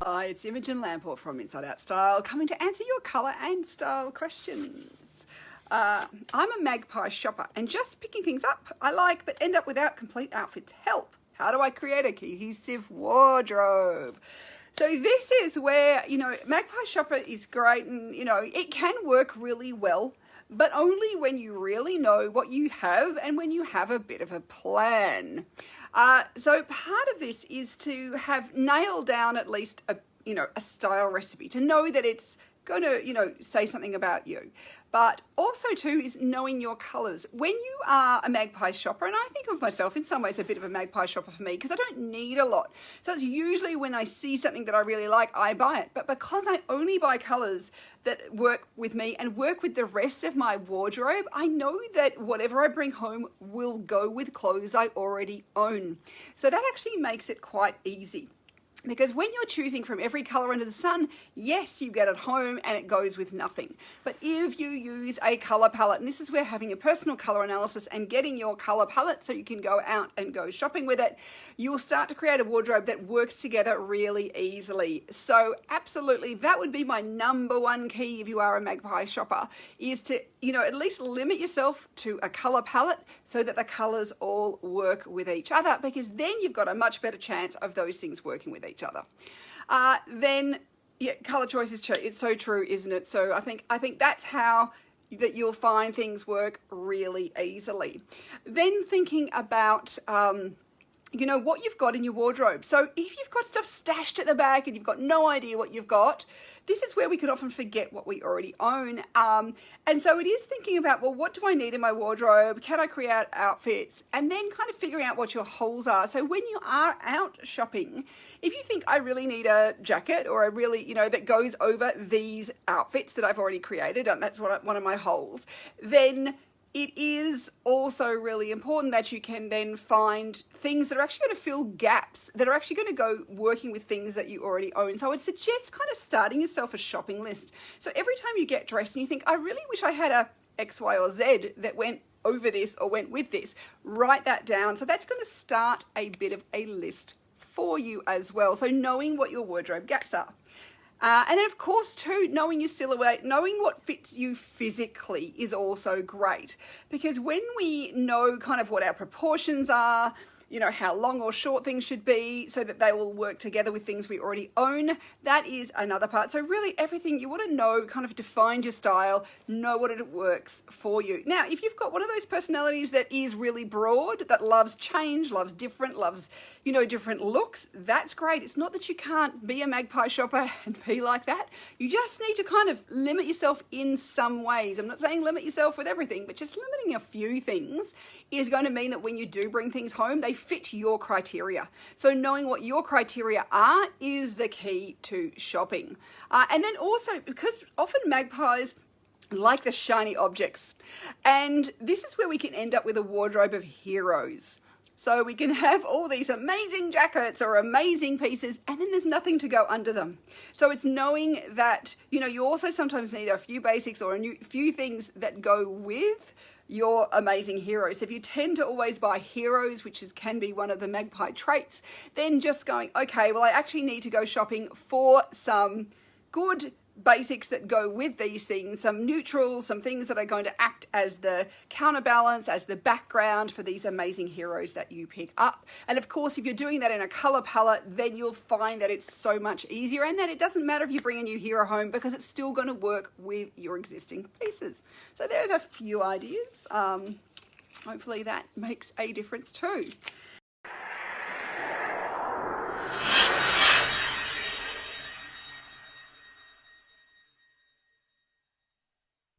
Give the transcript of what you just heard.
Hi, it's Imogen from Inside Out Style, coming to answer your colour and style questions. I'm a magpie shopper, and just picking things up I like but end up without complete outfits. Help! How do I create a cohesive wardrobe? So this is where, magpie shopper is great, and, it can work really well, but only when you really know what you have and when you have a bit of a plan. So part of this is to have nailed down at least a style recipe, to know that it's going to, say something about you. But also too is knowing your colors. When you are a magpie shopper, and I think of myself in some ways a bit of a magpie shopper for me, because I don't need a lot. So it's usually when I see something that I really like, I buy it. But because I only buy colors that work with me and work with the rest of my wardrobe, I know that whatever I bring home will go with clothes I already own. So that actually makes it quite easy. Because when you're choosing from every colour under the sun, yes, you get it home and it goes with nothing. But if you use a colour palette, and this is where having a personal colour analysis and getting your colour palette so you can go out and go shopping with it, you'll start to create a wardrobe that works together really easily. So absolutely, that would be my number one key if you are a magpie shopper, is to, at least limit yourself to a colour palette so that the colours all work with each other, because then you've got a much better chance of those things working with each other. Then, yeah, color choice is it's so true, isn't it? So I think that's how that you'll find things work really easily. Then thinking about what you've got in your wardrobe. So if you've got stuff stashed at the back and you've got no idea what you've got, this is where we can often forget what we already own. And so it is thinking about, well, what do I need in my wardrobe? Can I create outfits? And then kind of figuring out what your holes are. So when you are out shopping, if you think I really need a jacket, or I really, that goes over these outfits that I've already created, and that's one of my holes, then it is also really important that you can then find things that are actually going to fill gaps, that are actually going to go working with things that you already own. So I would suggest kind of starting yourself a shopping list. So every time you get dressed and you think, I really wish I had a X, Y, or Z that went over this or went with this, write that down. So that's going to start a bit of a list for you as well. So knowing what your wardrobe gaps are. And then, of course, too, knowing your silhouette, knowing what fits you physically is also great. Because when we know kind of what our proportions are, how long or short things should be so that they will work together with things we already own, that is another part. So really everything you want to know, kind of define your style, know what it works for you. Now, if you've got one of those personalities that is really broad, that loves change, loves different, loves, different looks, that's great. It's not that you can't be a magpie shopper and be like that. You just need to kind of limit yourself in some ways. I'm not saying limit yourself with everything, but just limiting a few things is going to mean that when you do bring things home, they fit your criteria. So knowing what your criteria are is the key to shopping. And then also, because often magpies like the shiny objects, and this is where we can end up with a wardrobe of heroes. So we can have all these amazing jackets or amazing pieces, and then there's nothing to go under them. So it's knowing that, you also sometimes need a few basics or a few things that go with your amazing heroes. If you tend to always buy heroes, which can be one of the magpie traits, then just going, okay, well, I actually need to go shopping for some good basics that go with these things, some neutrals, some things that are going to act as the counterbalance, as the background for these amazing heroes that you pick up. And of course, if you're doing that in a color palette, then you'll find that it's so much easier, and that it doesn't matter if you bring a new hero home, because it's still going to work with your existing pieces. So there's a few ideas. Hopefully that makes a difference too.